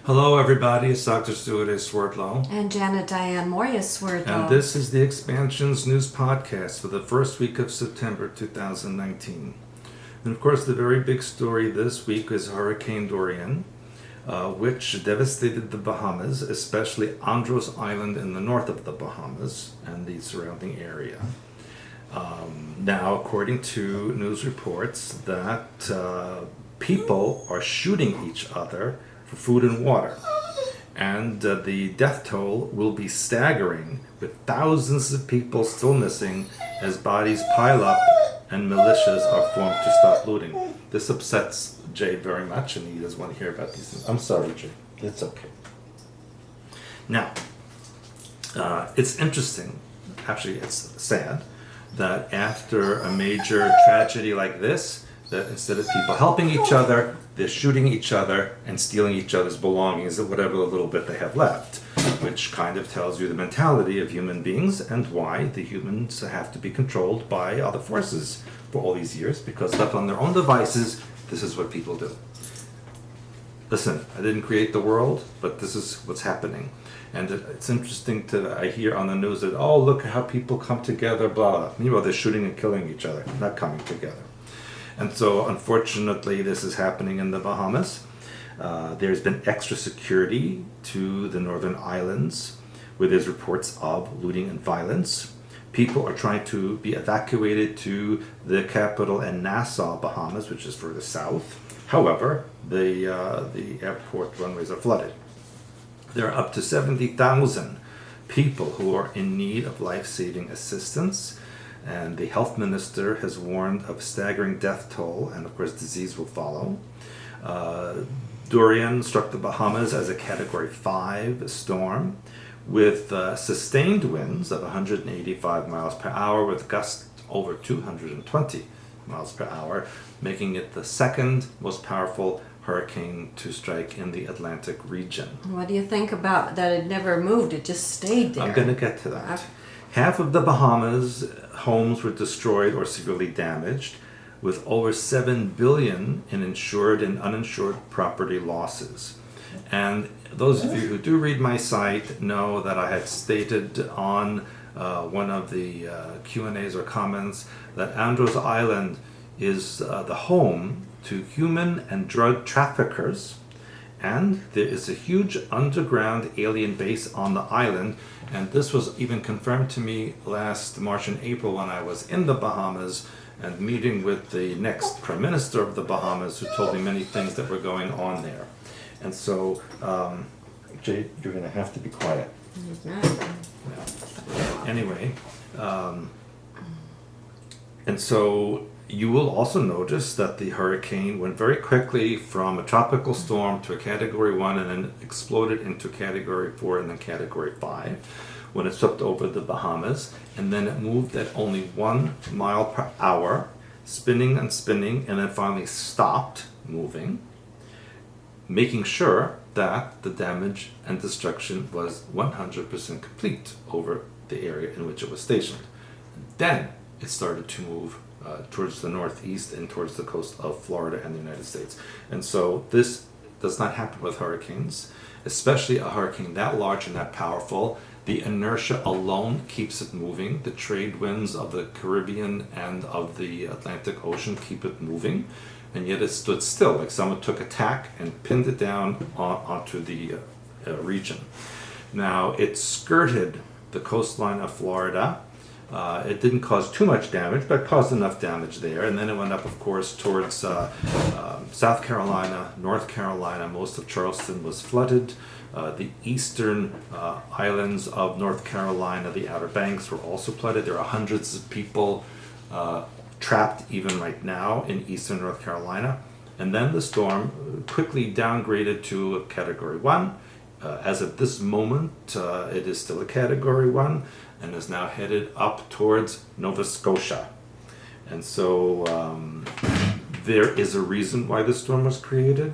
Hello, everybody. It's Dr. Stuart A. Swerdlow. And Janet Diane Moria Swerdlow. And this is the Expansions News Podcast for the first week of September 2019. And of course, the very big story this week is Hurricane Dorian, which devastated the Bahamas, especially Andros Island in the north of the Bahamas and the surrounding area. Now, according to news reports, that people are shooting each other for food and water. And the death toll will be staggering, with thousands of people still missing as bodies pile up and militias are formed to stop looting. This upsets Jay very much, and he doesn't want to hear about these things. I'm sorry, Jay. It's okay. Now, it's interesting, actually it's sad, that after a major tragedy like this, that instead of people helping each other, they're shooting each other and stealing each other's belongings or whatever little bit they have left, which kind of tells you the mentality of human beings and why the humans have to be controlled by other forces for all these years, because left on their own devices, this is what people do. Listen, I didn't create the world, but this is what's happening. And it's interesting I hear on the news that, oh, look how people come together, blah, blah. Meanwhile, they're shooting and killing each other, not coming together. And so, unfortunately, this is happening in the Bahamas. There's been extra security to the northern islands, where there's reports of looting and violence. People are trying to be evacuated to the capital in Nassau, Bahamas, which is further south. However, the airport runways are flooded. There are up to 70,000 people who are in need of life-saving assistance. And the health minister has warned of staggering death toll, and of course disease will follow. Dorian struck the Bahamas as a Category 5 storm with sustained winds of 185 miles per hour with gusts over 220 miles per hour, making it the second most powerful hurricane to strike in the Atlantic region. What do you think about that? It never moved, it just stayed there. I'm going to get to that. Half of the Bahamas homes were destroyed or severely damaged, with over $7 billion in insured and uninsured property losses. And those of you who do read my site know that I had stated on one of the Q&As or comments that Andros Island is the home to human and drug traffickers, and there is a huge underground alien base on the island. And this was even confirmed to me last March and April when I was in the Bahamas and meeting with the next Prime Minister of the Bahamas, who told me many things that were going on there. And so, Jay, you're going to have to be quiet. Yeah. Anyway, and so you will also notice that the hurricane went very quickly from a tropical storm to a Category 1 and then exploded into Category 4 and then Category 5 when it swept over the Bahamas. And then it moved at only 1 mile per hour, spinning and spinning, and then finally stopped moving, making sure that the damage and destruction was 100% complete over the area in which it was stationed. Then it started to move towards the northeast and towards the coast of Florida and the United States. And so this does not happen with hurricanes, especially a hurricane that large and that powerful. The inertia alone keeps it moving. The trade winds of the Caribbean and of the Atlantic Ocean keep it moving, and yet it stood still, like someone took a tack and pinned it down onto the region. Now, it skirted the coastline of Florida. It didn't cause too much damage, but it caused enough damage there. And then it went up, of course, towards South Carolina, North Carolina. Most of Charleston was flooded. The eastern islands of North Carolina, the Outer Banks, were also flooded. There are hundreds of people trapped even right now in eastern North Carolina. And then the storm quickly downgraded to a Category 1. As of this moment, it is still a Category 1 and is now headed up towards Nova Scotia. And so there is a reason why the storm was created.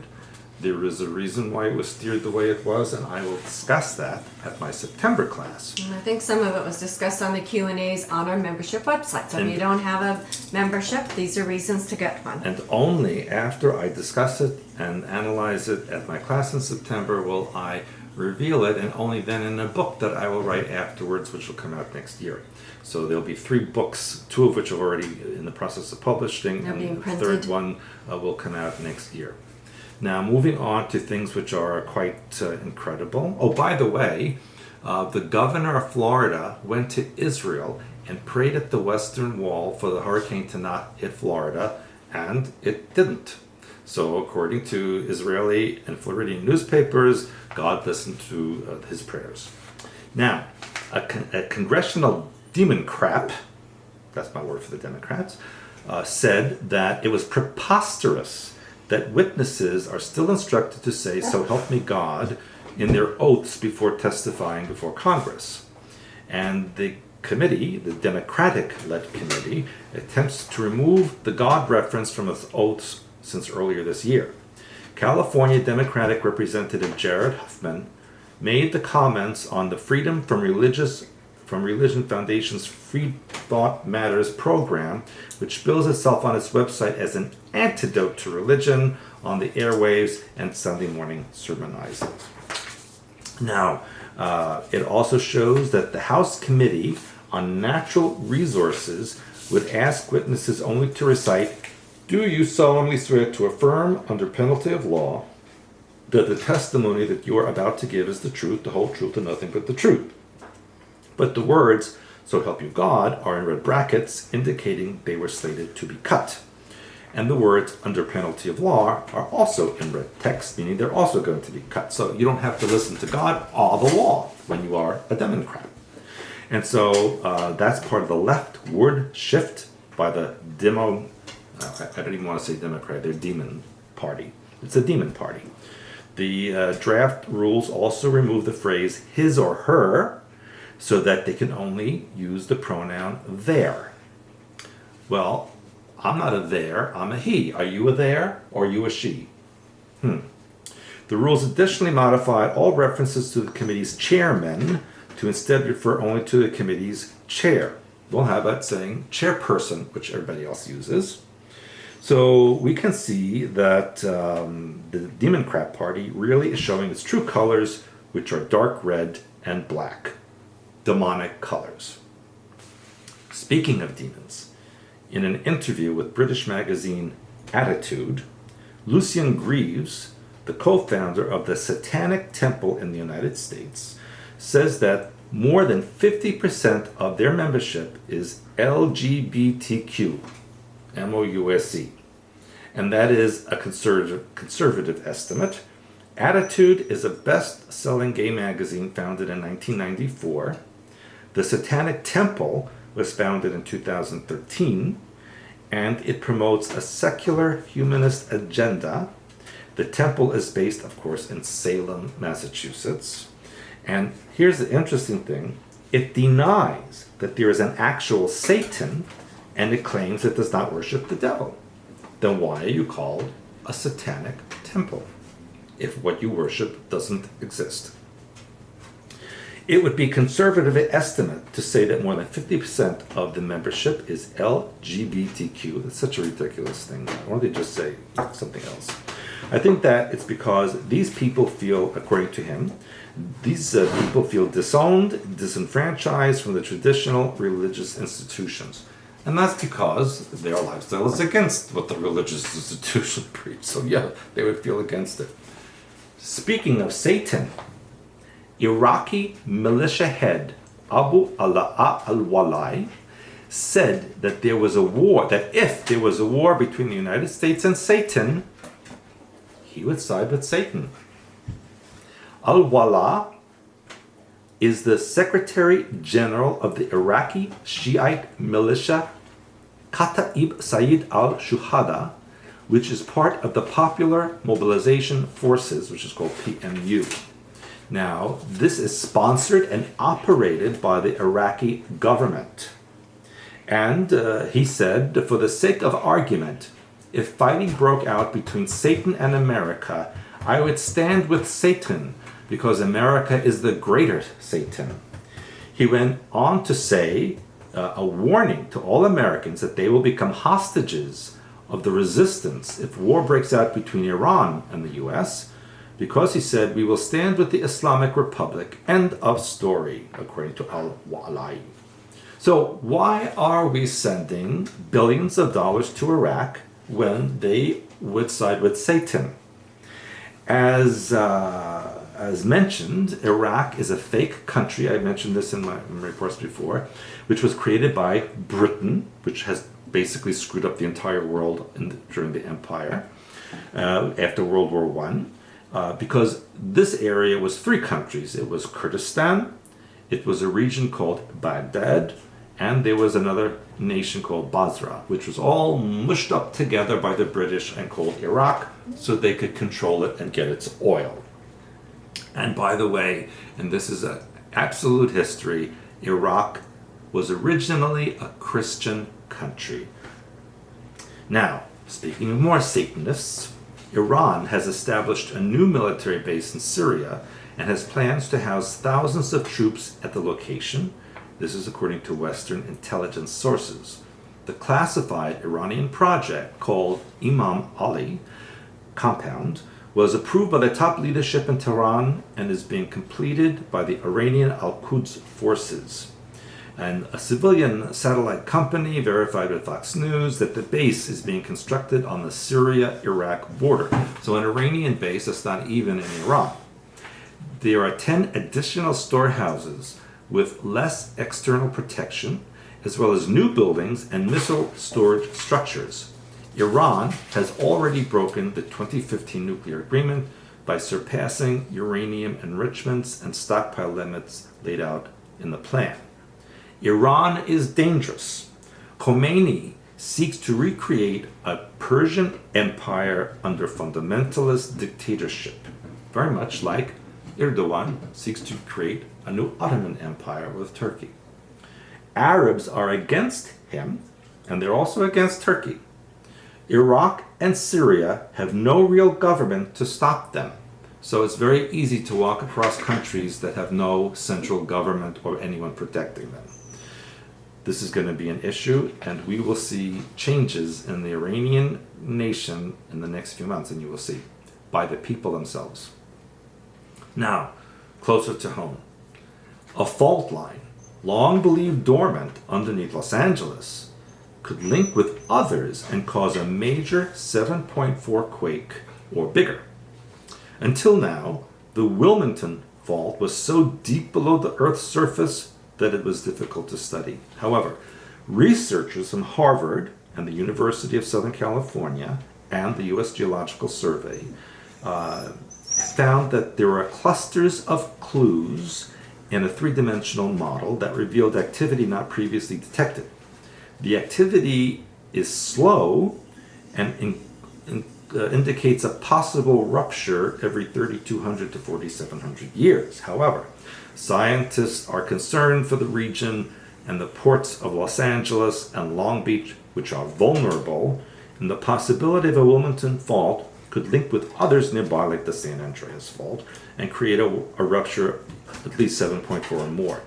There is a reason why it was steered the way it was, and I will discuss that at my September class. And I think some of it was discussed on the Q&As on our membership website. So if you don't have a membership, these are reasons to get one. And only after I discuss it and analyze it at my class in September will I reveal it, and only then in a book that I will write afterwards, which will come out next year. So there'll be 3 books, 2 of which are already in the process of publishing, They're being and the printed. 3rd one will come out next year. Now, moving on to things which are quite incredible. Oh, by the way, the governor of Florida went to Israel and prayed at the Western Wall for the hurricane to not hit Florida, and it didn't. So, according to Israeli and Floridian newspapers, God listened to his prayers. Now, a congressional demon crap, that's my word for the Democrats, said that it was preposterous that witnesses are still instructed to say, "So help me God," in their oaths before testifying before Congress. And the committee, the Democratic-led committee, attempts to remove the God reference from its oaths since earlier this year. California Democratic Representative Jared Huffman made the comments on the Freedom from Religion Foundation's Free Thought Matters program, which bills itself on its website as an antidote to religion, on the airwaves and Sunday morning sermonizing. Now, it also shows that the House Committee on Natural Resources would ask witnesses only to recite, "Do you solemnly swear to affirm, under penalty of law, that the testimony that you are about to give is the truth, the whole truth, and nothing but the truth?" But the words, "So help you God," are in red brackets, indicating they were slated to be cut. And the words, "under penalty of law," are also in red text, meaning they're also going to be cut. So you don't have to listen to God or the law when you are a Democrat. And so that's part of the leftward shift by the I don't even want to say Democrat, they're demon party. It's a demon party. The draft rules also remove the phrase "his or her," so that they can only use the pronoun "their." Well, I'm not a "their," I'm a "he." Are you a "their" or are you a "she"? The rules additionally modified all references to the committee's chairman to instead refer only to the committee's chair. Well, how about saying chairperson, which everybody else uses? So we can see that the Democrat Party really is showing its true colors, which are dark red and black. Demonic colors. Speaking of demons, in an interview with British magazine Attitude, Lucian Greaves, the co-founder of the Satanic Temple in the United States, says that more than 50% of their membership is LGBTQ, MOUSC, and that is a conservative estimate. Attitude is a best-selling gay magazine founded in 1994. The Satanic Temple was founded in 2013, and it promotes a secular humanist agenda. The temple is based, of course, in Salem, Massachusetts. And here's the interesting thing. It denies that there is an actual Satan, and it claims it does not worship the devil. Then why are you called a Satanic Temple if what you worship doesn't exist? It would be conservative estimate to say that more than 50% of the membership is LGBTQ. That's such a ridiculous thing. Why don't they just say something else? I think that it's because these people feel, according to him, these people feel disowned, disenfranchised from the traditional religious institutions. And that's because their lifestyle is against what the religious institution preach. So yeah, they would feel against it. Speaking of Satan, Iraqi militia head Abu Ala al-Walai said that there was a war, that if there was a war between the United States and Satan, he would side with Satan. Al-Wala is the Secretary General of the Iraqi Shiite militia Kataib Sayyid al-Shuhada, which is part of the Popular Mobilization Forces, which is called PMU. Now, this is sponsored and operated by the Iraqi government. And he said, for the sake of argument, if fighting broke out between Satan and America, I would stand with Satan because America is the greater Satan. He went on to say a warning to all Americans that they will become hostages of the resistance if war breaks out between Iran and the US, because he said, we will stand with the Islamic Republic. End of story, according to Al-Walai. So why are we sending billions of dollars to Iraq when they would side with Satan? As mentioned, Iraq is a fake country. I mentioned this in my reports before, which was created by Britain, which has basically screwed up the entire world during the empire after World War I, because this area was three countries. It was Kurdistan, it was a region called Baghdad, and there was another nation called Basra, which was all mushed up together by the British and called Iraq, so they could control it and get its oil. And by the way, and this is an absolute history, Iraq was originally a Christian country. Now, speaking of more Satanists, Iran has established a new military base in Syria and has plans to house thousands of troops at the location. This is according to Western intelligence sources. The classified Iranian project called Imam Ali Compound was approved by the top leadership in Tehran and is being completed by the Iranian Al-Quds forces. And a civilian satellite company verified with Fox News that the base is being constructed on the Syria-Iraq border. So an Iranian base that's not even in Iran. There are 10 additional storehouses with less external protection, as well as new buildings and missile storage structures. Iran has already broken the 2015 nuclear agreement by surpassing uranium enrichments and stockpile limits laid out in the plan. Iran is dangerous. Khomeini seeks to recreate a Persian empire under fundamentalist dictatorship, very much like Erdogan seeks to create a new Ottoman Empire with Turkey. Arabs are against him, and they're also against Turkey. Iraq and Syria have no real government to stop them. So it's very easy to walk across countries that have no central government or anyone protecting them. This is going to be an issue, and we will see changes in the Iranian nation in the next few months, and you will see, by the people themselves. Now, closer to home. A fault line, long believed dormant underneath Los Angeles, could link with others and cause a major 7.4 quake or bigger. Until now, the Wilmington fault was so deep below the Earth's surface that it was difficult to study. However, researchers from Harvard and the University of Southern California and the U.S. Geological Survey found that there are clusters of clues in a three-dimensional model that revealed activity not previously detected. The activity is slow and indicates a possible rupture every 3,200 to 4,700 years. However, scientists are concerned for the region and the ports of Los Angeles and Long Beach, which are vulnerable, and the possibility of a Wilmington fault could link with others nearby, like the San Andreas fault, and create a rupture at least 7.4 or more.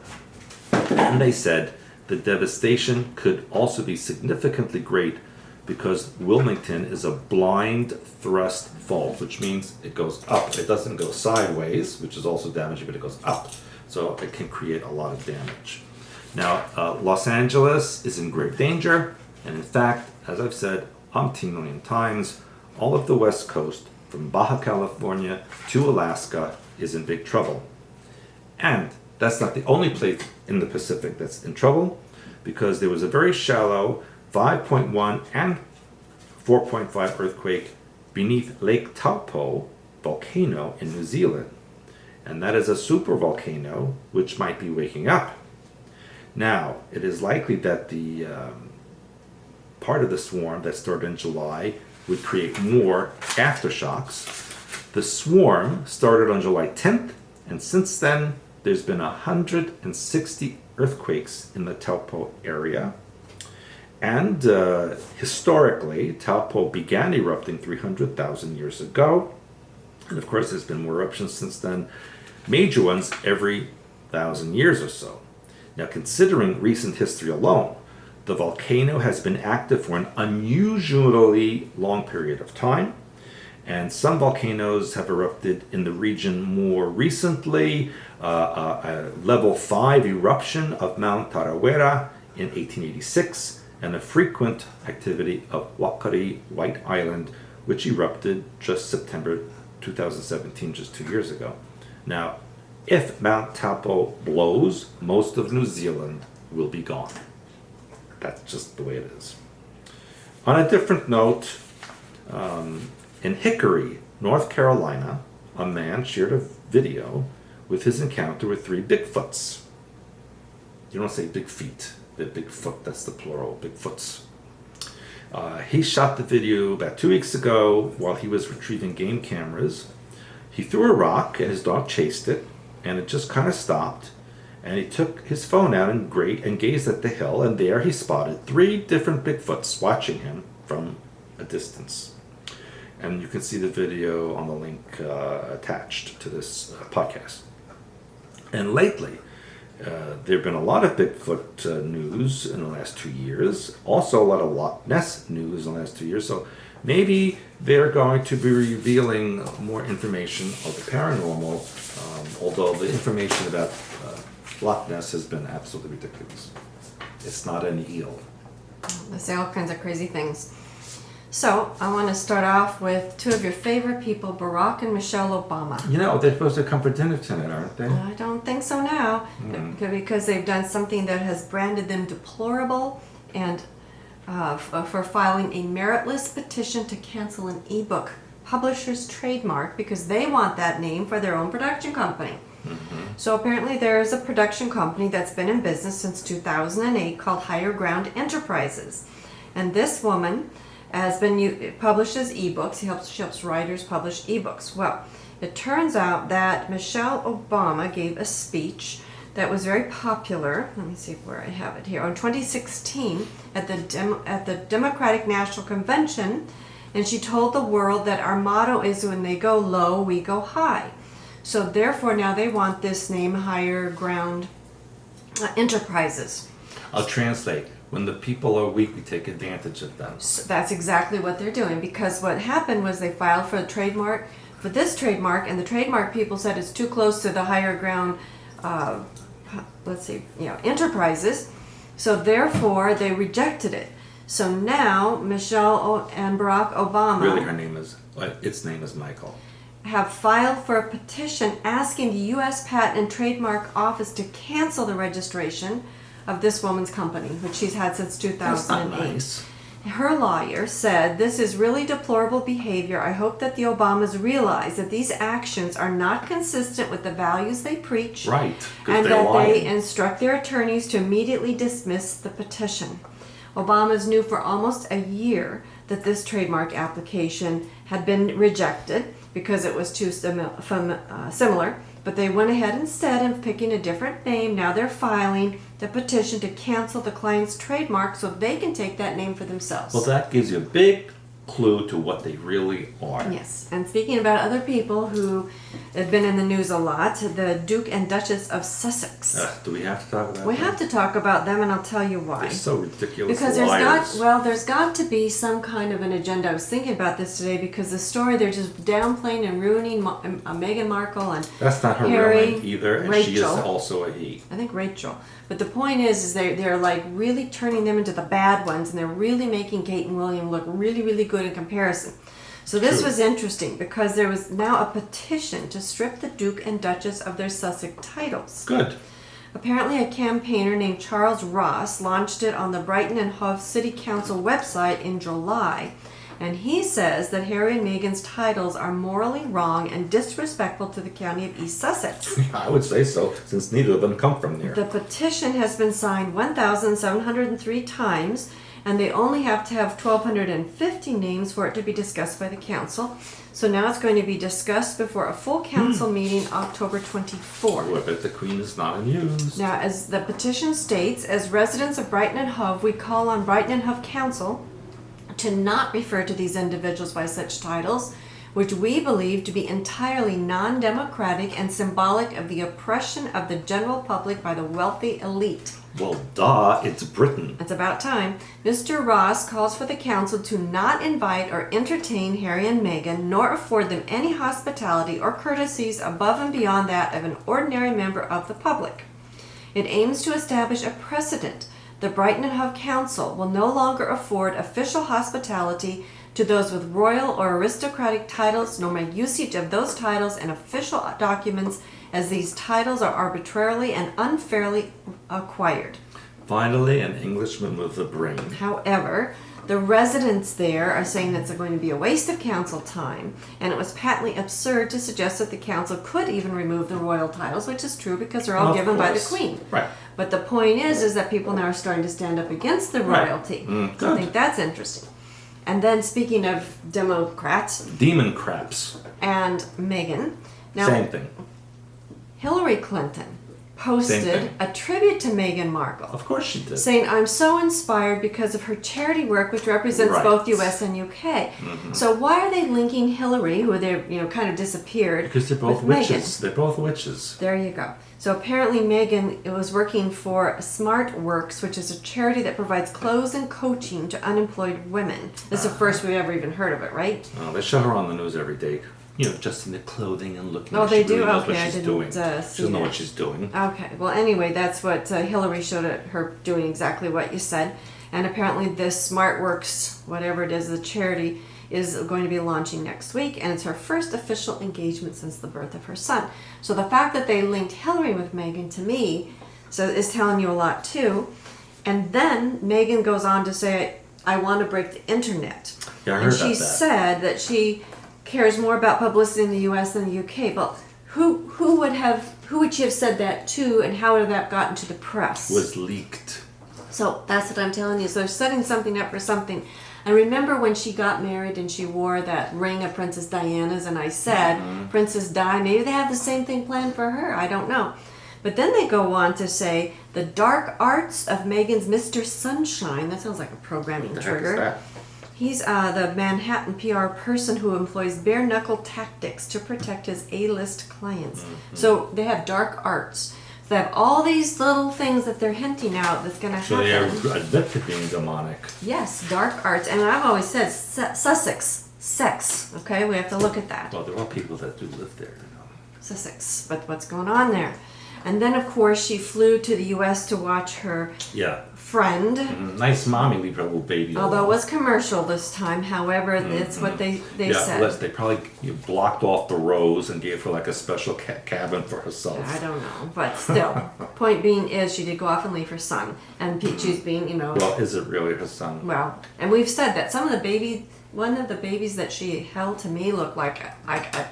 And they said the devastation could also be significantly great because Wilmington is a blind thrust fault, which means it goes up. It doesn't go sideways, which is also damaging, but it goes up. So it can create a lot of damage. Now, Los Angeles is in great danger, and in fact, as I've said umpteen million times, all of the West Coast, from Baja California to Alaska, is in big trouble. And that's not the only place in the Pacific that's in trouble, because there was a very shallow 5.1 and 4.5 earthquake beneath Lake Taupo volcano in New Zealand. And that is a supervolcano which might be waking up. Now, it is likely that the part of the swarm that started in July would create more aftershocks. The swarm started on July 10th, and since then, there's been 160 earthquakes in the Taupo area. And historically, Taupo began erupting 300,000 years ago. And of course, there's been more eruptions since then, major ones every 1,000 years or so. Now, considering recent history alone, the volcano has been active for an unusually long period of time, and some volcanoes have erupted in the region more recently. A level 5 eruption of Mount Tarawera in 1886, and a frequent activity of Wakari White Island, which erupted just September 2017, just 2 years ago. Now, if Mount Taupo blows, most of New Zealand will be gone. That's just the way it is. On a different note, in Hickory, North Carolina, a man shared a video with his encounter with 3 Bigfoots. You don't say big feet, they're Bigfoot, that's the plural, Bigfoots. He shot the video about 2 weeks ago while he was retrieving game cameras. He threw a rock and his dog chased it, and it just kind of stopped. And he took his phone out and gazed at the hill, and there he spotted 3 different Bigfoots watching him from a distance. And you can see the video on the link attached to this podcast. And lately, there have been a lot of Bigfoot news in the last 2 years. Also a lot of Loch Ness news in the last 2 years. So maybe they're going to be revealing more information of the paranormal, although the information about Loch Ness has been absolutely ridiculous. It's not an eel. They say all kinds of crazy things. So, I want to start off with 2 of your favorite people, Barack and Michelle Obama. You know, they're supposed to come for dinner tonight, aren't they? I don't think so now, because they've done something that has branded them deplorable, and for filing a meritless petition to cancel an ebook publisher's trademark because they want that name for their own production company. So apparently there is a production company that's been in business since 2008 called Higher Ground Enterprises, and this woman publishes ebooks. She helps writers publish ebooks. Well, it turns out that Michelle Obama gave a speech that was very popular. Let me see where I have it here. On 2016 at the Democratic National Convention, and she told the world that our motto is when they go low, we go high. So therefore now they want this name, Higher Ground Enterprises. I'll translate. When the people are weak, we take advantage of them. So that's exactly what they're doing, because what happened was they filed for a trademark, for this trademark, and the trademark people said it's too close to the Higher Ground, Enterprises. So therefore they rejected it. So now Michelle and Barack Obama, Really, its name is Michael, have filed for a petition asking the U.S. Patent and Trademark Office to cancel the registration of this woman's company, which she's had since 2008. That's not nice. Her lawyer said, "This is really deplorable behavior. I hope that the Obamas realize that these actions are not consistent with the values they preach, Right, and that they instruct their attorneys to immediately dismiss the petition." Obamas knew for almost a year that this trademark application had been rejected because it was too similar, but they went ahead instead of picking a different name. Now they're filing the petition to cancel the client's trademark so they can take that name for themselves. Well, that gives you a big clue to what they really are. Yes, and speaking about other people who have been in the news a lot, the Duke and Duchess of Sussex. Do we have to talk about We that? have to talk about them, and I'll tell you why. They're so ridiculous. Because there's got to be some kind of an agenda. I was thinking about this today because the story, they're just downplaying and ruining Meghan Markle and That's not her Harry, real name either, and she is Rachel. also a he. I think Rachel. But the point is they're like really turning them into the bad ones, and they're really making Kate and William look really, really good in comparison. So this True. was interesting because there was now a petition to strip the Duke and Duchess of their Sussex titles. Good. Apparently a campaigner named Charles Ross launched it on the Brighton and Hove City Council website in July, and he says that Harry and Meghan's titles are morally wrong and disrespectful to the county of East Sussex. I would say so, since neither of them come from there. The petition has been signed 1,703 times, and they only have to have 1,250 names for it to be discussed by the council. So now it's going to be discussed before a full council meeting October 24th. Oh, I bet the Queen is not amused. Now, as the petition states, as residents of Brighton and Hove, we call on Brighton and Hove Council to not refer to these individuals by such titles. which we believe to be entirely non-democratic and symbolic of the oppression of the general public by the wealthy elite. Well, duh, it's Britain. It's about time. Mr. Ross calls for the council to not invite or entertain Harry and Meghan, nor afford them any hospitality or courtesies above and beyond that of an ordinary member of the public. It aims to establish a precedent. The Brighton and Hove Council will no longer afford official hospitality to those with royal or aristocratic titles, nor make usage of those titles in official documents, as these titles are arbitrarily and unfairly acquired. Finally, an Englishman with a brain. However, the residents there are saying that it's going to be a waste of council time, and it was patently absurd to suggest that the council could even remove the royal titles, which is true because they're all given by the Queen. Right. But the point is that people now are starting to stand up against the royalty. Right. So I think that's interesting. And then speaking of Democrats Demon craps. and Meghan, now Same thing. Hillary Clinton posted a tribute to Meghan Markle, Of course she did. saying, "I'm so inspired because of her charity work, which represents Right. both U.S. and UK." So why are they linking Hillary, who they kind of disappeared, Because they're both with witches. Meghan? They're both witches. There you go. So apparently Meghan was working for Smart Works, which is a charity that provides clothes and coaching to unemployed women. This is the first we've ever even heard of it, right? They show her on the news every day. Just in the clothing and looking. Oh, like they she do? really knows Okay, what I she's didn't, doing. see She doesn't know that. what she's doing. Okay. Well, anyway, that's what Hillary showed her doing exactly what you said. And apparently this SmartWorks, whatever it is, the charity, is going to be launching next week. And it's her first official engagement since the birth of her son. So the fact that they linked Hillary with Meghan, to me, is telling you a lot too. And then Meghan goes on to say, "I want to break the internet." Yeah, I heard and about she that. said that she cares more about publicity in the U.S. than the U.K. But who would she have said that to, and how would that gotten to the press? Was leaked. So that's what I'm telling you. So they're setting something up for something. I remember when she got married and she wore that ring of Princess Diana's, and I said, Princess Di, maybe they have the same thing planned for her. I don't know. But then they go on to say, the dark arts of Meghan's Mr. Sunshine. That sounds like a programming What the heck is trigger. that? He's the Manhattan PR person who employs bare-knuckle tactics to protect his A-list clients. So they have dark arts. So they have all these little things that they're hinting out that's going to So they happen. are admit to being demonic. Yes, dark arts. And I've always said Sussex, sex. Okay, we have to look at that. Well, there are people that do live there. Sussex. But what's going on there? And then, of course, she flew to the U.S. to watch her Yeah. friend. Nice mommy leave her little baby alone. Although it was commercial this time, however, it's what they Yeah, said. unless they probably blocked off the rows and gave her like a special cabin for herself. I don't know, but still. Point being is she did go off and leave her son. And she's being, Well, is it really her son? well, and we've said that some of the one of the babies that she held to me looked like a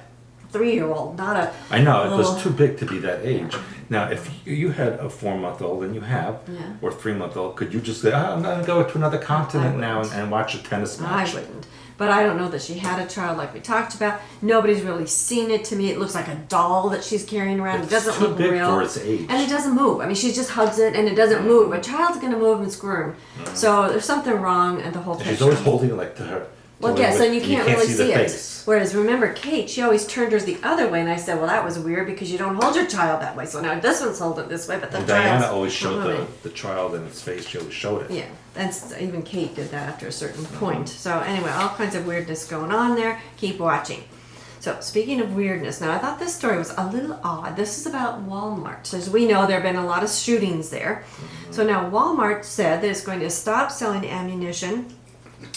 3-year-old, not a I know, it little- was too big to be that age. Now, if you had a 4-month-old, and you have, Yeah. or 3-month-old, could you just say, I'm going to go to another continent now wouldn't. and watch a tennis I match? wouldn't. But I don't know that she had a child like we talked about. Nobody's really seen it. To me, it looks like a doll that she's carrying around. It's It doesn't too look big real. for its age. And it doesn't move. I mean, she just hugs it and it doesn't move. A child's going to move and squirm. So there's something wrong in the whole picture. She's always holding it like to her. Well, to her yes, with- and you can't really see see the it. face. Whereas, remember, Kate, she always turned hers the other way, and I said, well, that was weird because you don't hold your child that way. So now this one's holding this way, but the And child's Diana always showed not moving. the child in its face. She always showed it. Yeah, and even Kate did that after a certain point. So anyway, all kinds of weirdness going on there. Keep watching. So speaking of weirdness, now I thought this story was a little odd. This is about Walmart. So as we know, there have been a lot of shootings there. So now Walmart said that it's going to stop selling ammunition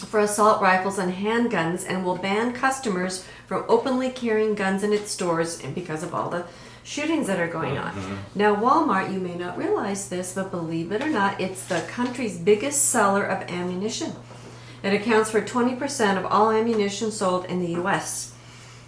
for assault rifles and handguns and will ban customers from openly carrying guns in its stores and because of all the shootings that are going on. Now Walmart, you may not realize this, but believe it or not, it's the country's biggest seller of ammunition. It accounts for 20% of all ammunition sold in the US.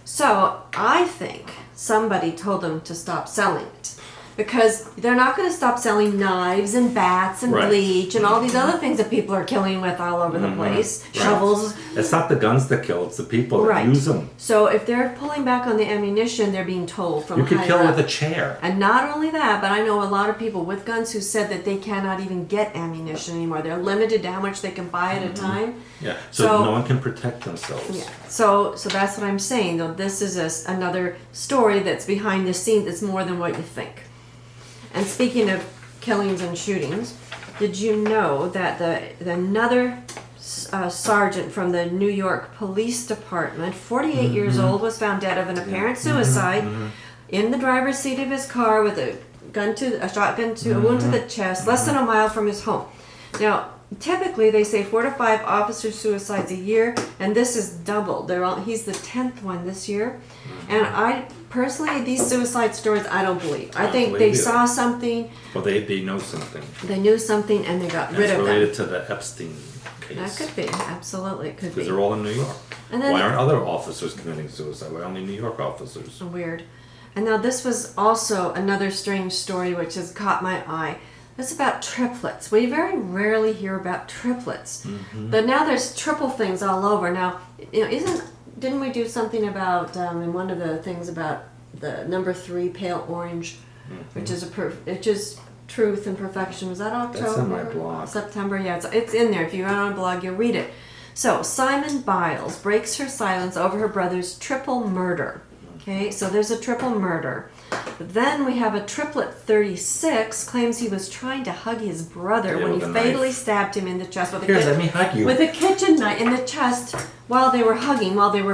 So I think somebody told them to stop selling it. Because they're not going to stop selling knives and bats and Right. bleach and all these other things that people are killing with all over the place. Right. Shovels. It's not the guns that kill, it's the people that Right. use them. So if they're pulling back on the ammunition, they're being told from You could higher kill up. with a chair. And not only that, but I know a lot of people with guns who said that they cannot even get ammunition anymore. They're limited to how much they can buy at a time. Yeah, so So- no one can protect themselves. Yeah. So that's what I'm saying. Though this is another story that's behind the scenes. That's more than what you think. And speaking of killings and shootings, did you know that another sergeant from the New York Police Department, 48 years old, was found dead of an apparent suicide in the driver's seat of his car with a shotgun to a wound to the chest, less than a mile from his home. Now, typically they say 4 to 5 officer suicides a year, and this is doubled. He's the 10th one this year, and I personally, these suicide stories, I don't believe. I think they saw something. Well, they know something. They knew something, and they got rid of them. It's related to the Epstein case. That could be, absolutely, it could be. Because they're all in New York. And then why aren't other officers committing suicide? Why only New York officers? Weird. And now this was also another strange story which has caught my eye. It's about triplets. We very rarely hear about triplets. But now there's triple things all over. Now, didn't we do something about in one of the things about the number 3 pale orange, which is truth and perfection? Was that October? That's on my blog. September, yeah, it's in there. If you're on a blog, you'll read it. So Simon Biles breaks her silence over her brother's triple murder. Okay, so there's a triple murder. But then we have a triplet 36 claims he was trying to hug his brother when he fatally stabbed him in the chest with let me hug you. With a kitchen knife in the chest while they were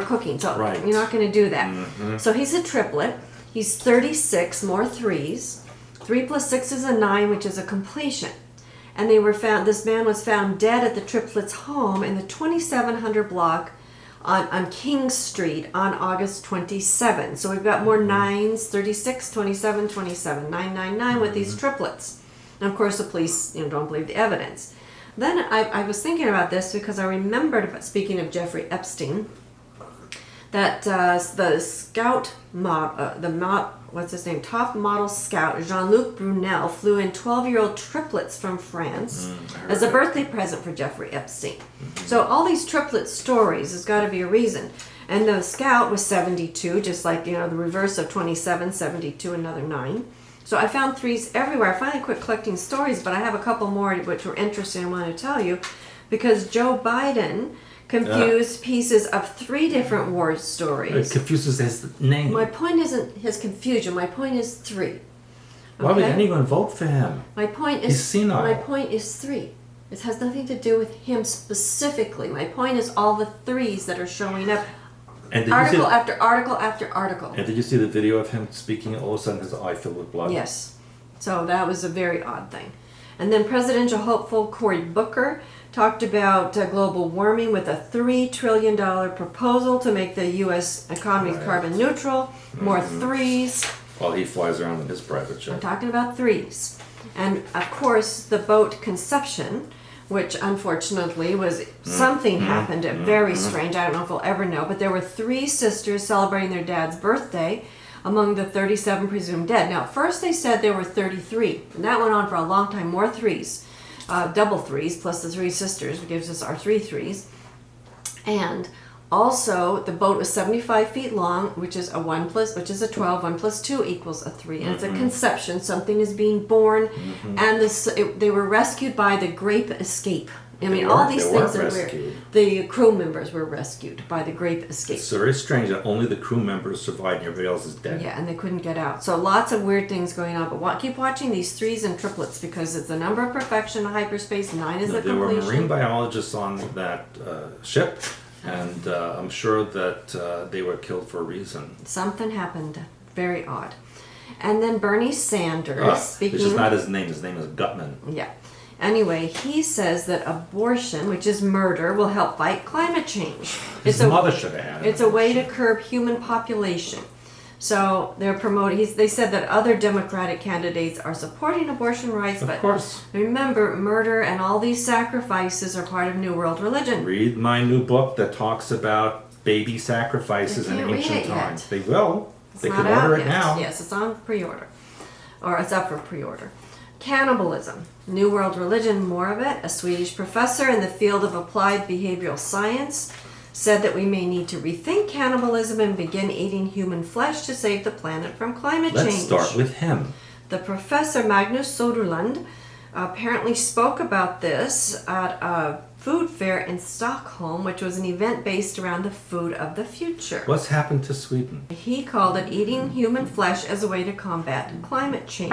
cooking. So you're not going to do that. So he's a triplet. He's 36, more threes. 3 plus 6 is a 9, which is a completion. And this man was found dead at the triplets' home in the 2700 block on King Street on August 27. So we've got more 9s, 36, 27, 27, 999 with these triplets. And of course the police don't believe the evidence. Then I was thinking about this because I remembered, speaking of Jeffrey Epstein, that the scout what's his name? Top model scout Jean-Luc Brunel flew in 12-year-old triplets from France as a birthday present for Jeffrey Epstein. So all these triplet stories, there's got to be a reason. And the scout was 72, just like the reverse of 27, 72, another 9. So I found 3s everywhere. I finally quit collecting stories, but I have a couple more which were interesting I want to tell you, because Joe Biden confused pieces of 3 different war stories. It confuses his name. My point isn't his confusion. My point is 3. Okay? Why would anyone vote for him? My point is He's senile. My point is 3. It has nothing to do with him specifically. My point is all the 3s that are showing up. And article after article after article. And did you see the video of him speaking? All of a sudden his eye filled with blood. Yes. So that was a very odd thing. And then presidential hopeful Cory Booker talked about global warming with a $3 trillion proposal to make the U.S. economy carbon neutral. More 3s. While he flies around in his private jet. I'm talking about 3s. And of course, the boat Conception, which unfortunately was something happened, very strange. I don't know if we'll ever know. But there were 3 sisters celebrating their dad's birthday among the 37 presumed dead. Now, at first they said there were 33. And that went on for a long time. More 3s. Double 3s plus the 3 sisters, which gives us our 3 3s. And also, the boat was 75 feet long, which is a 12. 1 plus 2 equals a 3. And it's a conception. Something is being born. And they were rescued by the Grape Escape. I mean, all these things are weird. The crew members were rescued by the Grape Escape. It's very strange that only the crew members survived and everybody else is dead. Yeah, and they couldn't get out. So lots of weird things going on. But keep watching these 3s and triplets, because it's the number of perfection in hyperspace. 9 is the completion. There were marine biologists on that ship, and I'm sure that they were killed for a reason. Something happened. Very odd. And then Bernie Sanders, which is not his name. His name is Gutman. Yeah. Anyway, he says that abortion, which is murder, will help fight climate change. His mother should have had it. It's a way to curb human population. So they're promoting. They said that other Democratic candidates are supporting abortion rights, but of course. Remember, murder and all these sacrifices are part of New World religion. Read my new book that talks about baby sacrifices in ancient times. They will. They can order it now. Yes, it's on pre-order, or it's up for pre-order. Cannibalism, New World religion, more of it. A Swedish professor in the field of applied behavioral science said that we may need to rethink cannibalism and begin eating human flesh to save the planet from climate change. Let's start with him. The professor, Magnus Soderlund, apparently spoke about this at a food fair in Stockholm, which was an event based around the food of the future. What's happened to Sweden? He called it eating human flesh as a way to combat climate change.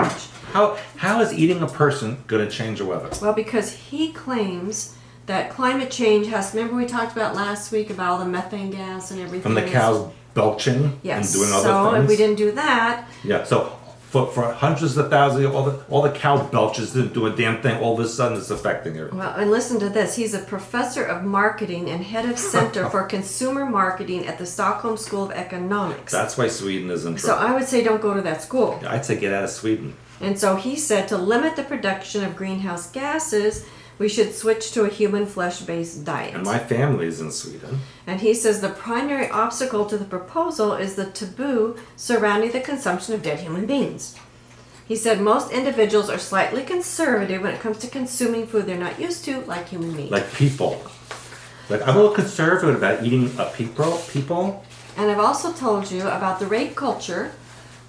How is eating a person going to change the weather? Well, because he claims that climate change has, remember we talked about last week about all the methane gas and everything? From the cows belching yes. and doing other so things? if we didn't do that, Yeah, so for hundreds of thousands, all the cow belches didn't do a damn thing. All of a sudden, it's affecting it. well, and listen to this. He's a professor of marketing and head of Center for Consumer Marketing at the Stockholm School of Economics. That's why Sweden is in So trouble. I would say don't go to that school. I'd say get out of Sweden. And so he said to limit the production of greenhouse gases, we should switch to a human flesh-based diet. And my family's in Sweden. And he says the primary obstacle to the proposal is the taboo surrounding the consumption of dead human beings. He said most individuals are slightly conservative when it comes to consuming food they're not used to, like human meat. Like people. Like I'm a little conservative about eating people. And I've also told you about the rape culture,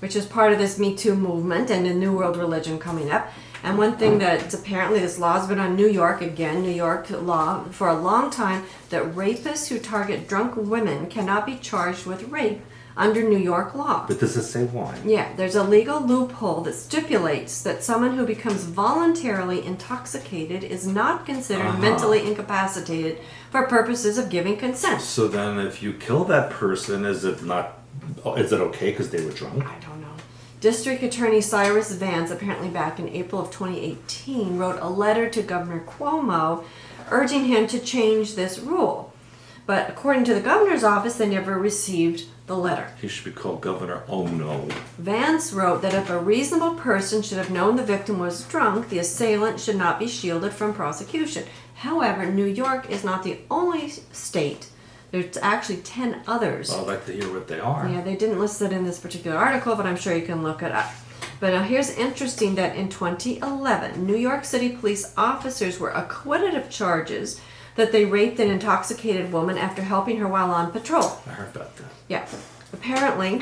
which is part of this Me Too movement and the New World Religion coming up. And one thing that apparently this law has been on New York law for a long time, that rapists who target drunk women cannot be charged with rape under New York law. But does it say why? Yeah, there's a legal loophole that stipulates that someone who becomes voluntarily intoxicated is not considered mentally incapacitated for purposes of giving consent. So then if you kill that person, is it okay because they were drunk? I don't know. District Attorney Cyrus Vance, apparently back in April of 2018, wrote a letter to Governor Cuomo urging him to change this rule. But according to the governor's office, they never received the letter. He should be called Governor Oh No. Vance wrote that if a reasonable person should have known the victim was drunk, the assailant should not be shielded from prosecution. However, New York is not the only state. There's actually 10 others. Well, I'd like to hear what they are. Yeah, they didn't list it in this particular article, but I'm sure you can look it up. But now here's interesting that in 2011, New York City police officers were acquitted of charges that they raped an intoxicated woman after helping her while on patrol. I heard about that. Yeah. Apparently,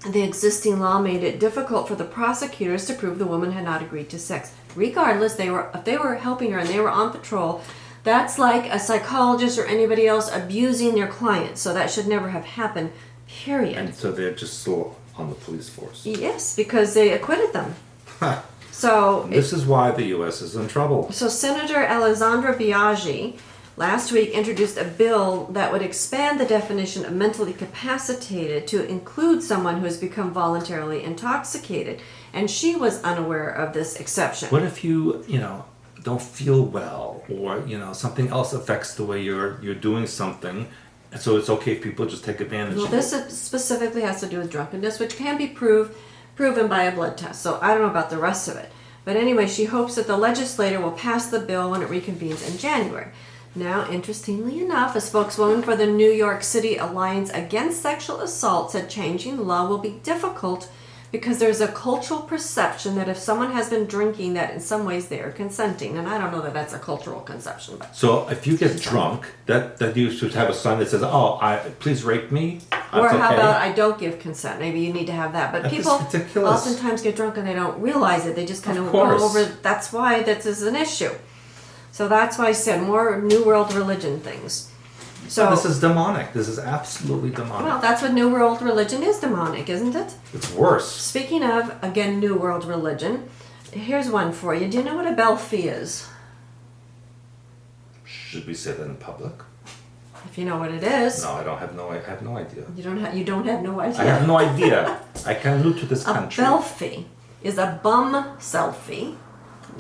the existing law made it difficult for the prosecutors to prove the woman had not agreed to sex. Regardless, if they were helping her and they were on patrol, that's like a psychologist or anybody else abusing their client. So that should never have happened, period. And so they're just still on the police force. Yes, because they acquitted them. So this is why the U.S. is in trouble. So Senator Alessandra Biaggi last week introduced a bill that would expand the definition of mentally capacitated to include someone who has become voluntarily intoxicated. And she was unaware of this exception. What if you don't feel well, or something else affects the way you're doing something, and so it's okay if people just take advantage Well, of this specifically has to do with drunkenness, which can be proven by a blood test. So I don't know about the rest of it. But anyway, she hopes that the legislature will pass the bill when it reconvenes in January. Now, interestingly enough, a spokeswoman for the New York City Alliance Against Sexual Assault said changing the law will be difficult because there's a cultural perception that if someone has been drinking, that in some ways they are consenting. And I don't know that that's a cultural conception. But So if you get drunk, that you should have a sign that says, please rape me. or That's how okay. about I don't give consent? Maybe you need to have that. But That's people ridiculous. oftentimes get drunk and they don't realize it. They just kind of go course. over. That's why this is an issue. So that's why I said more New World Religion things. So This is demonic. This is absolutely demonic. well, that's what New World Religion is, demonic, isn't it? It's worse. Speaking of, again, New World Religion, here's one for you. Do you know what a Belfie is? Should we say that in public? If you know what it is. No, I have no idea. You don't have no idea. I have no idea. I can new to this A country. Belfie is a bum selfie.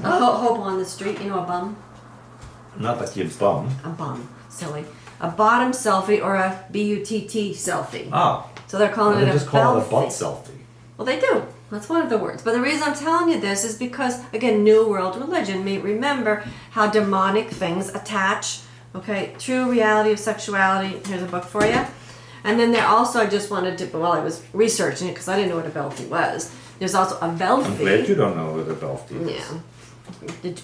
A hobo on the street, you know a bum? Not like you bum. A bum, silly. A bottom selfie or a B-U-T-T selfie. Oh. So they're calling it They a just call it a Belfie. butt selfie. Well, they do. That's one of the words. But the reason I'm telling you this is because, again, New World Religion. Remember how demonic things attach. Okay, true reality of sexuality. Here's a book for you. And then there also, I just wanted to, while I was researching it, because I didn't know what a Belfie was, there's also a Belfie. I'm glad you don't know what a Belfie is. Yeah.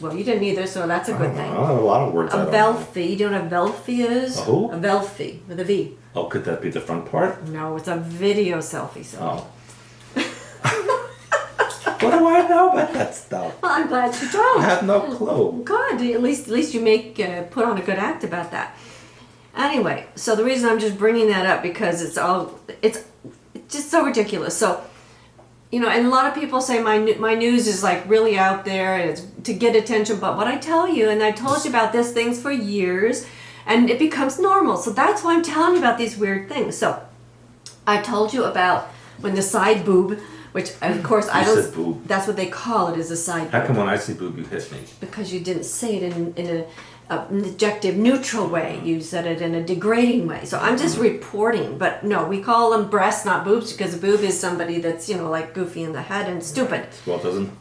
Well, you didn't either, so that's a good thing. I have a lot of words I A don't know. Belfie. Do you know what a Belfie is? A who? A Belfie with a V. Oh, could that be the front part? No, it's a video selfie. Oh. What do I know about that stuff? Well, I'm glad you I don't. have no clue. Good. At least you put on a good act about that. Anyway, so the reason I'm just bringing that up because it's just so ridiculous. So, and a lot of people say my news is like really out there and it's to get attention. But what I tell you, and I told you about these things for years, and it becomes normal. So that's why I'm telling you about these weird things. So I told you about when the side boob, which of course I don't. Said boob. That's what they call it, is a side. How boob. come when I see boob you hit me? Because you didn't say it in an adjective neutral way. You said it in a degrading way. So I'm just reporting. But no, we call them breasts, not boobs, because a boob is somebody that's, like goofy in the head and stupid. Well, doesn't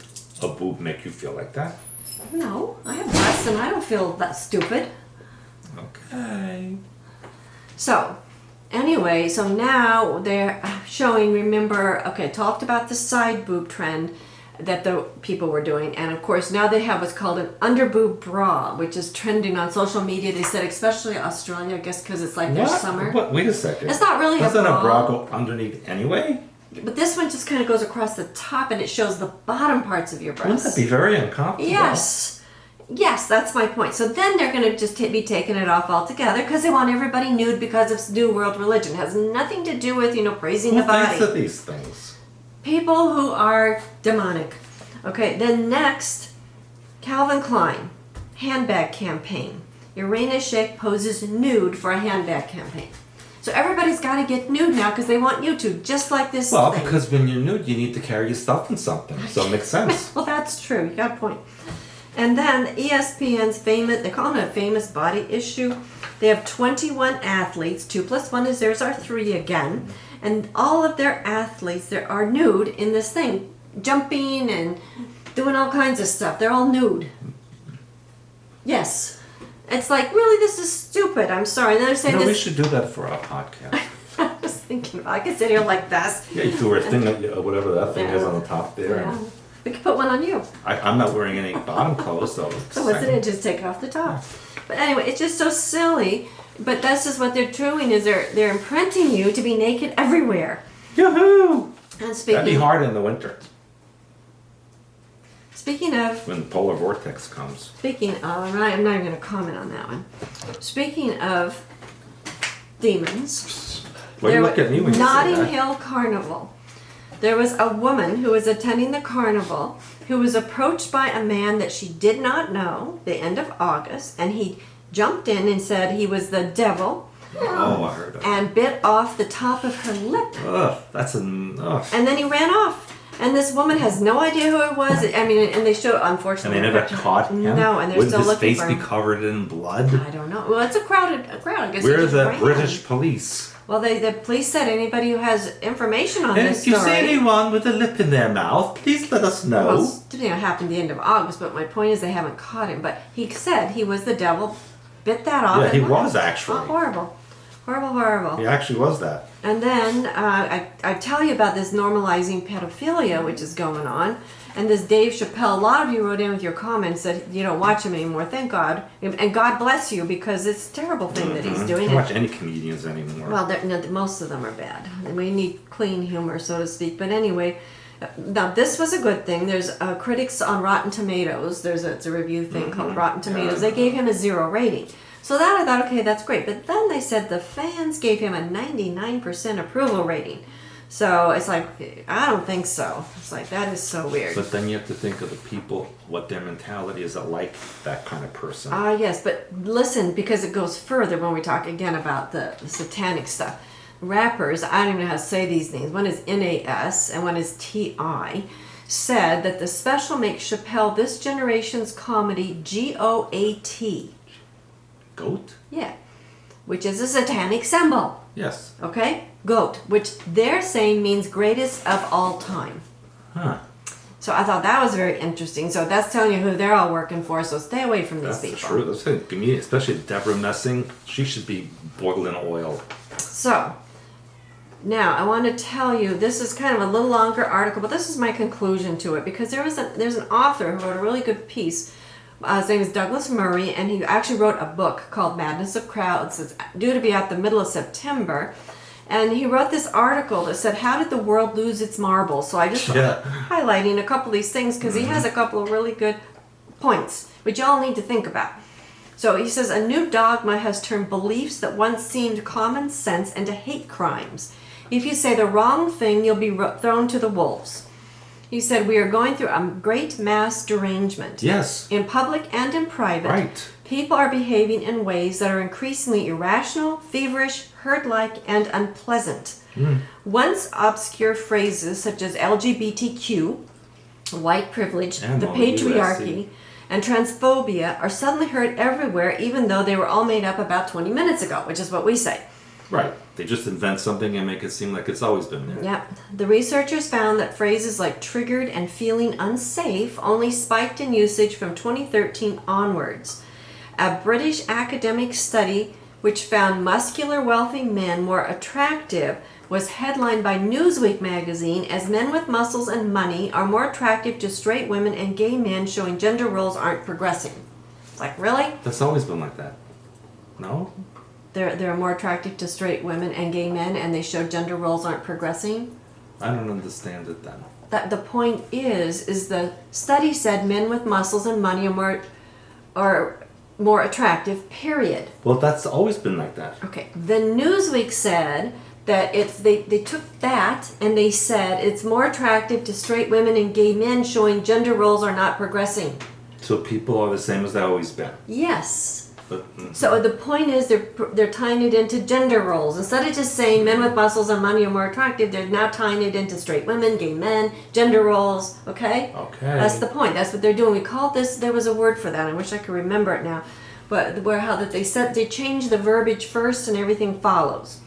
a boob make you feel like that? No, I have breasts and I don't feel that stupid. Okay. So, anyway, so now they're showing, talked about the side boob trend that the people were doing, and of course now they have what's called an under boob bra, which is trending on social media. They said especially Australia, I guess because it's like their summer. What? Wait a second. It's not really Doesn't a bra. go underneath anyway? But this one just kind of goes across the top and it shows the bottom parts of your breasts. Wouldn't that be very uncomfortable? Yes, that's my point. So then they're going to just be taking it off altogether because they want everybody nude because it's New World religion. It has nothing to do with, praising the body. Who thinks of these things? People who are demonic. Okay, then next, Calvin Klein, handbag campaign. Irina Shayk poses nude for a handbag campaign. So everybody's got to get nude now because they want you to, just like this Well, thing. because when you're nude, you need to carry your stuff in something. So it makes sense. Well, that's true. You got a point. And then ESPN's famous, they call it a famous body issue. They have 21 athletes. 2 plus 1 is there's our 3 again. And all of their athletes, they are nude in this thing. Jumping and doing all kinds of stuff. They're all nude. Yes. It's like, really, this is stupid. I'm sorry. And they're saying We this. should do that for our podcast. I was thinking, I could sit here like this. Yeah, you do a thing, whatever that thing is on the top there. Yeah. And We could put one on you. I'm not wearing any bottom clothes, so. So what's it? Just take it off the top. But anyway, it's just so silly. But this is what they're doing, is they're imprinting you to be naked everywhere. Yoo-hoo! And That'd be hard in the winter speaking of, when the polar vortex comes. I'm not even going to comment on that one. Speaking of demons, Why do you look at me when you say Notting that? Hill Carnival. There was a woman who was attending the carnival who was approached by a man that she did not know the end of August, and he jumped in and said he was the devil. Oh, I heard of it. And bit off the top of her lip. Ugh, that's an. Ugh. And then he ran off. And this woman has no idea who it was. I mean, and they showed, unfortunately. And they never caught him? No, and they're Wouldn't still his looking face for be him. covered in blood? I don't know. Well, it's a crowd. I guess. We're he just the ran. British police. Well, the police said anybody who has information on And this if you story. see anyone with a lip in their mouth, please let us know. Well, it happened the end of August, but my point is they haven't caught him. But he said he was the devil, bit that off. Yeah, and he left. was actually. Oh, horrible. Horrible. He actually was that. And then I tell you about this normalizing pedophilia, which is going on. And this Dave Chappelle, a lot of you wrote in with your comments that you don't watch him anymore. Thank God. And God bless you, because it's a terrible thing that he's doing. I don't watch any comedians anymore. Well, no, most of them are bad. We need clean humor, so to speak. But anyway, now this was a good thing. There's critics on Rotten Tomatoes. It's a review thing called Rotten Tomatoes. They gave him a 0 rating. So that I thought, okay, that's great. But then they said the fans gave him a 99% approval rating. So it's like, I don't think so. It's like, that is so weird. But then you have to think of the people, what their mentality is like that kind of person. Yes, but listen, because it goes further when we talk again about the satanic stuff. Rappers, I don't even know how to say these names. One is NAS and one is TI. Said that the special makes Chappelle this generation's comedy GOAT. Goat? Yeah. Which is a satanic symbol. Yes. Okay? GOAT, which they're saying means greatest of all time. Huh. So I thought that was very interesting. So that's telling you who they're all working for, so stay away from these That's people. true. That's a comedian, especially Deborah Messing. She should be boiled in oil. So, now I want to tell you, this is kind of a little longer article, but this is my conclusion to it, because there's an author who wrote a really good piece. His name is Douglas Murray, and he actually wrote a book called Madness of Crowds. It's due to be out the middle of September. And he wrote this article that said, "How did the world lose its marbles?" So I just highlighting a couple of these things because he has a couple of really good points, which y'all need to think about. So he says, a new dogma has turned beliefs that once seemed common sense into hate crimes. If you say the wrong thing, you'll be thrown to the wolves. He said, we are going through a great mass derangement. Yes. In public and in private. Right. People are behaving in ways that are increasingly irrational, feverish, herd-like, and unpleasant. Once obscure phrases such as LGBTQ, white privilege, and the patriarchy, and transphobia are suddenly heard everywhere, even though they were all made up about 20 minutes ago, which is what we say. Right. They just invent something and make it seem like it's always been there. Yep. The researchers found that phrases like triggered and feeling unsafe only spiked in usage from 2013 onwards. A British academic study which found muscular, wealthy men more attractive was headlined by Newsweek magazine as men with muscles and money are more attractive to straight women and gay men, showing gender roles aren't progressing. It's like, really? That's always been like that. No? They're more attractive to straight women and gay men, and they show gender roles aren't progressing? I don't understand it then. That the point is the study said men with muscles and money are more attractive, period. Well, that's always been like that. Okay. The Newsweek said that they took that and they said it's more attractive to straight women and gay men, showing gender roles are not progressing. So people are the same as they always been. Yes. But, So the point is they're tying it into gender roles. Instead of just saying men with muscles and money are more attractive, they're now tying it into straight women, gay men, gender roles. Okay? Okay. That's the point. That's what they're doing. We called this, there was a word for that. I wish I could remember it now. But they said they changed the verbiage first and everything follows.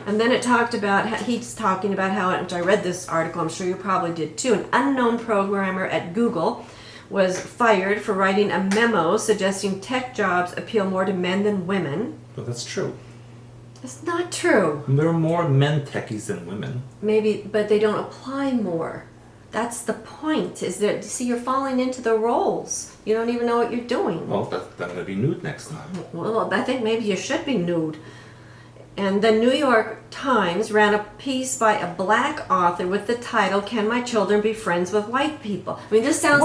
And then it talked about, he's talking about how, and I read this article, I'm sure you probably did too, an unknown programmer at Google was fired for writing a memo suggesting tech jobs appeal more to men than women. But that's true. It's not true. There are more men techies than women. Maybe, but they don't apply more. That's the point, is that, see, you're falling into the roles. You don't even know what you're doing. Well, that's going to be nude next time. Well, I think maybe you should be nude. And the New York Times ran a piece by a black author with the title, "Can My Children Be Friends with White People?" I mean, this sounds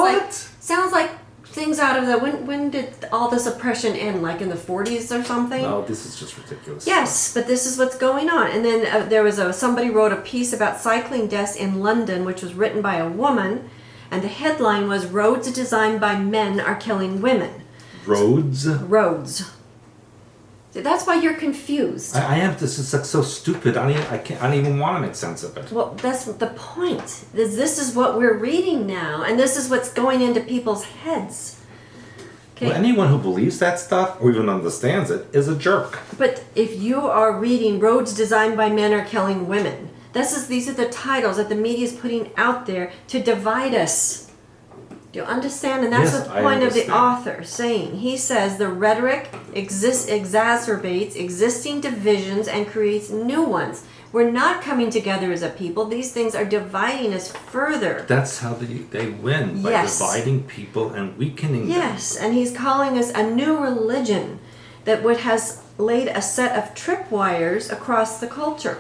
like things out of the, when did all this oppression end? Like in the 40s or something? No, this is just ridiculous. Yes, but this is what's going on. And then there was somebody wrote a piece about cycling deaths in London, which was written by a woman, and the headline was, "Roads designed by men are killing women." Roads? Roads. That's why you're confused. I am. This is like so stupid. I don't even want to make sense of it. Well, that's the point. This is what we're reading now, and this is what's going into people's heads. Okay. Well, anyone who believes that stuff or even understands it is a jerk. But if you are reading "Roads designed by men are killing women," these are the titles that the media is putting out there to divide us. Do you understand? And that's Yes, the I point of the understand. author saying. He says the rhetoric exacerbates existing divisions and creates new ones. We're not coming together as a people. These things are dividing us further. That's how they win, by Yes. dividing people and weakening them. Yes, and he's calling us a new religion that has laid a set of tripwires across the culture.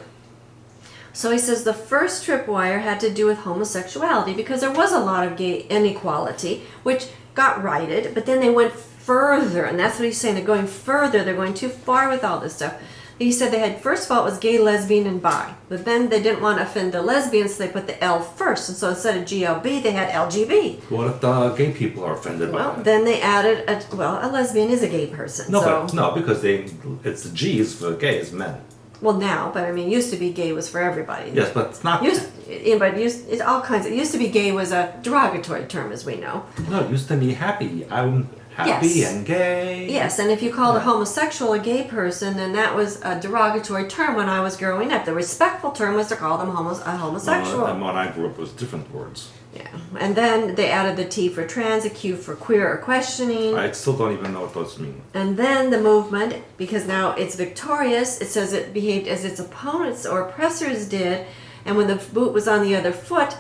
So he says the first tripwire had to do with homosexuality because there was a lot of gay inequality, which got righted, but then they went further, and that's what he's saying. They're going further. They're going too far with all this stuff. He said they had, first of all, it was gay, lesbian, and bi. But then they didn't want to offend the lesbians, so they put the L first. And so instead of GLB, they had LGB. What if the gay people are offended by Well, that? then they added, a lesbian is a gay person. No, so. but no, because it's the G's for gay is men. Well, now, but I mean, used to be gay was for everybody. Yes, but it's not. It's all kinds. It used to be gay was a derogatory term, as we know. No, it used to be happy. I'm happy Yes. and gay. Yes, and if you called a homosexual a gay person, then that was a derogatory term when I was growing up. The respectful term was to call them a homosexual. And when I grew up, it was different words. Yeah, and then they added the T for trans, a Q for queer or questioning. I still don't even know what those mean. And then the movement, because now it's victorious, it says it behaved as its opponents or oppressors did, and when the boot was on the other foot,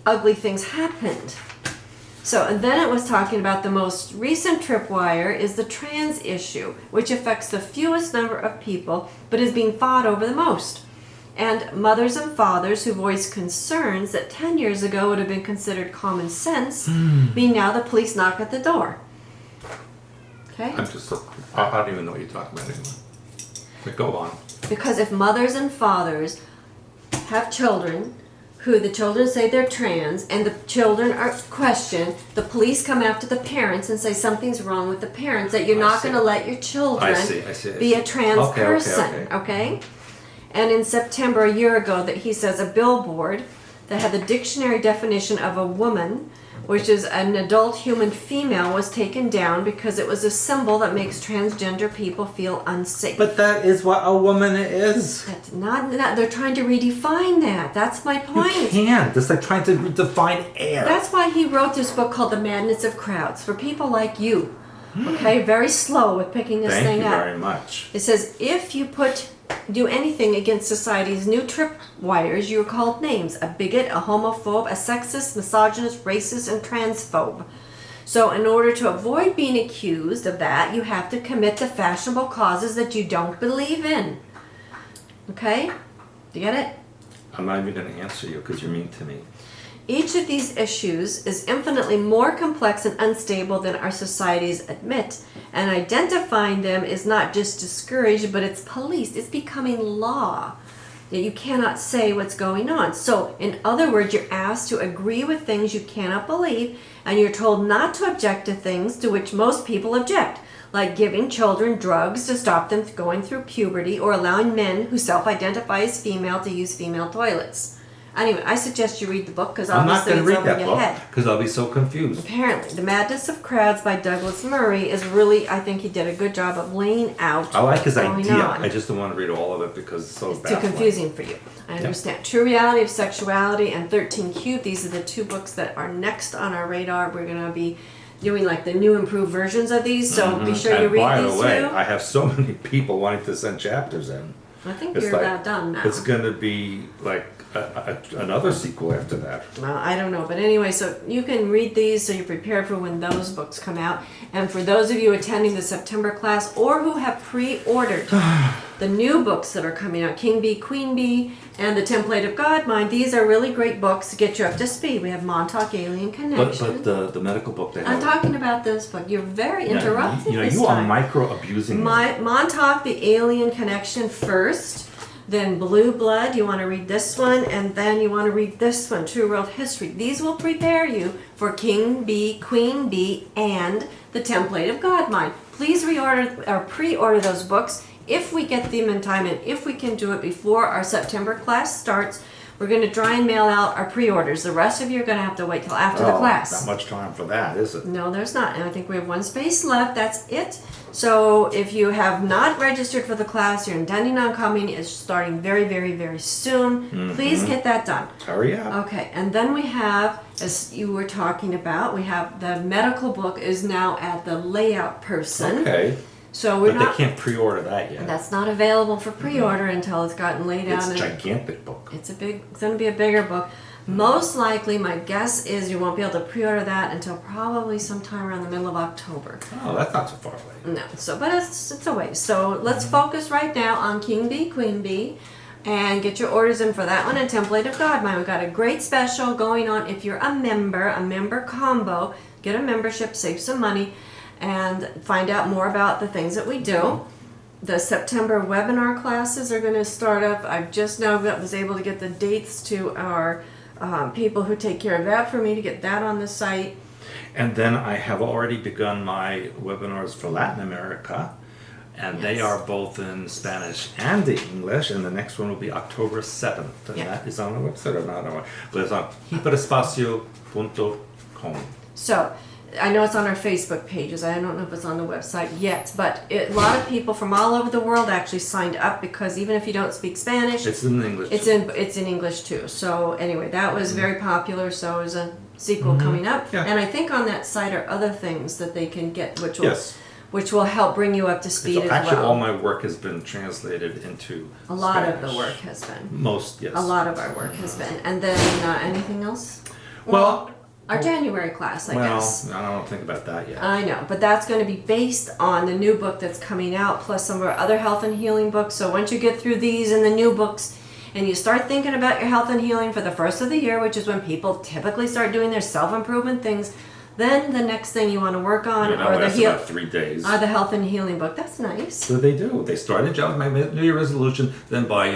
ugly things happened. So, and then it was talking about the most recent tripwire is the trans issue, which affects the fewest number of people, but is being fought over the most. and mothers and fathers who voice concerns that 10 years ago would have been considered common sense, being now the police knock at the door. Okay? I don't even know what you're talking about anymore. But go on. Because if mothers and fathers have children who the children say they're trans and the children are questioned, the police come after the parents and say something's wrong with the parents, that you're not going to let your children be a trans person. Okay? And in September, a year ago, that he says a billboard that had the dictionary definition of a woman, which is an adult human female, was taken down because it was a symbol that makes transgender people feel unsafe. But that is what a woman is. That's not, they're trying to redefine that. That's my point. You can't. It's like trying to define air. That's why he wrote this book called The Madness of Crowds, for people like you. Okay? Very slow with picking this thing up. Thank you very much. It says, if you do anything against society's new tripwires, you're called names: a bigot, a homophobe, a sexist, misogynist, racist, and transphobe. So in order to avoid being accused of that, you have to commit to fashionable causes that you don't believe in. Okay? Do you get it? I'm not even going to answer you because you're mean to me. Each of these issues is infinitely more complex and unstable than our societies admit, and identifying them is not just discouraged, but it's policed. It's becoming law that you cannot say what's going on. So, in other words, you're asked to agree with things you cannot believe, and you're told not to object to things to which most people object, like giving children drugs to stop them going through puberty, or allowing men who self-identify as female to use female toilets. Anyway, I suggest you read the book because obviously it's over your head. I'm not going to read that book because I'll be so confused. Apparently, The Madness of Crowds by Douglas Murray is really, I think he did a good job of laying out I like his what's going idea. on. I just don't want to read all of it because it's so It's baffling. too confusing for you. I understand. True Reality of Sexuality and 13 Cube. These are the two books that are next on our radar. We're going to be doing like the new improved versions of these, so be sure you read these By the way, too. I have so many people wanting to send chapters in. I think It's you're like, about done now. It's going to be like another sequel after that. Well, I don't know. But anyway, so you can read these so you're prepared for when those books come out. And for those of you attending the September class or who have pre-ordered the new books that are coming out, King Bee, Queen Bee, and The Template of God Mind, these are really great books to get you up to speed. We have Montauk Alien Connection. But the medical book they have. I'm talking about this book. You're very interruptive this you time. are micro-abusing me. Montauk, the Alien Connection first. Then Blue Blood, you want to read this one, and then you want to read this one, True World History. These will prepare you for King Bee, Queen Bee, and The Template of God Mind. Please reorder or pre-order those books if we get them in time, and if we can do it before our September class starts. We're going to try and mail out our pre-orders. The rest of you are going to have to wait till after the class. Not much time for that, is it? No, there's not. And I think we have one space left. That's it. So if you have not registered for the class, you're intending on coming, it's starting very, very, very soon. Please get that done. Hurry up. Okay. And then we have, as you were talking about, we have the medical book is now at the layout person. Okay. So we're But not. they can't pre-order that yet. That's not available for pre-order until it's gotten laid out. It's a and gigantic book. it's going to be a bigger book. Most likely, my guess is you won't be able to pre-order that until probably sometime around the middle of October. Oh, that's not so far away. No, but it's a ways. So let's focus right now on King Bee, Queen Bee, and get your orders in for that one and Template of God Mind. We've got a great special going on. If you're a member combo, get a membership, save some money, and find out more about the things that we do. The September webinar classes are going to start up. I've just now was able to get the dates to our people who take care of that for me to get that on the site. And then I have already begun my webinars for Latin America, and they are both in Spanish and English, and the next one will be October 7th, and that is on the website or not, but it's on hiperespacio.com. So, I know it's on our Facebook pages. I don't know if it's on the website yet, but a lot of people from all over the world actually signed up because even if you don't speak Spanish, It's in English. it's in English too. So anyway, that was very popular. So is a sequel coming up, and I think on that site are other things that they can get, which will help bring you up to speed as Actually, well. all my work has been translated into A lot Spanish. of the work has been. Most, yes. A lot of our work has been. And then anything else? Well, our January class, I guess. I don't think about that yet. I know, but that's going to be based on the new book that's coming out, plus some of our other health and healing books. So once you get through these and the new books, and you start thinking about your health and healing for the first of the year, which is when people typically start doing their self-improvement things, then the next thing you want to work on That lasts about 3 days. the health and healing book. That's nice. So they do. They start in January, my New Year resolution, then by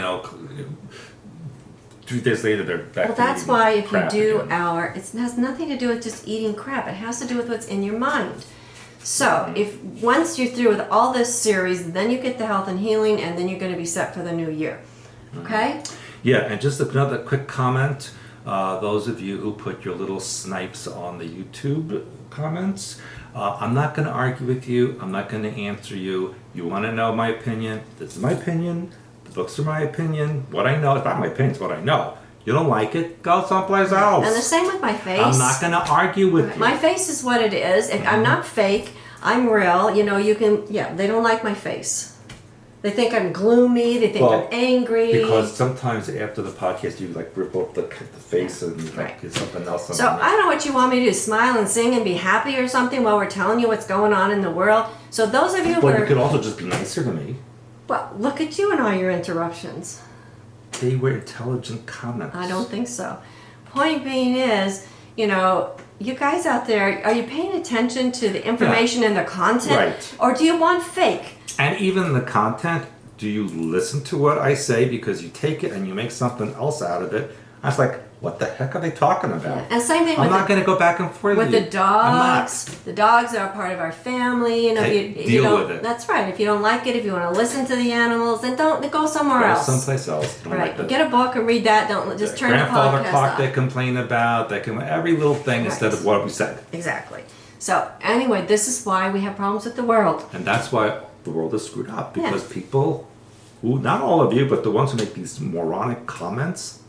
3 days later they're back. Well, to that's eating why if you crap do again. it has nothing to do with just eating crap. It has to do with what's in your mind. So if once you're through with all this series, then you get the health and healing, and then you're going to be set for the new year. Okay? Yeah, and just another quick comment. Those of you who put your little snipes on the YouTube comments, I'm not going to argue with you. I'm not going to answer you. You want to know my opinion? This is my opinion. The books are my opinion. What I know, it's not my opinion, it's what I know. You don't like it, go someplace else. And the same with my face. I'm not going to argue with you. My face is what it is. If I'm not fake, I'm real. You can, they don't like my face. They think I'm gloomy. They think I'm angry. Because sometimes after the podcast, you like rip up the face and get something else on So I don't know what you want me to do, smile and sing and be happy or something while we're telling you what's going on in the world. So those of you who you could also just be nicer to me. Well, look at you and all your interruptions. They were intelligent comments. I don't think so. Point being is, you guys out there, are you paying attention to the information and the content? Right. Or do you want fake? And even the content, do you listen to what I say? Because you take it and you make something else out of it. I was like, what the heck are they talking about? Yeah. And same thing I'm not going to go back and forth with you. the dogs. The dogs are a part of our family. If you don't, with it. That's right. If you don't like it, if you want to listen to the animals, then don't go somewhere else. Someplace else. Right. Get a book and read that. Don't just turn the grandfather podcast clock off. they complain about. They can every little thing instead of what we said. Exactly. So anyway, this is why we have problems with the world. And that's why the world is screwed up, because people who, not all of you, but the ones who make these moronic comments,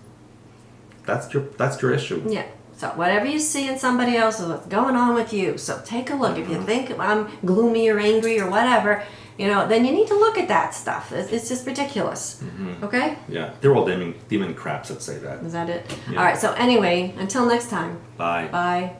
that's your issue. Yeah. So whatever you see in somebody else is what's going on with you. So take a look. If you think I'm gloomy or angry or whatever, then you need to look at that stuff. It's just ridiculous. Okay? Yeah. They're all demon craps that say that. Is that it? Yeah. All right. So anyway, until next time. Bye. Bye.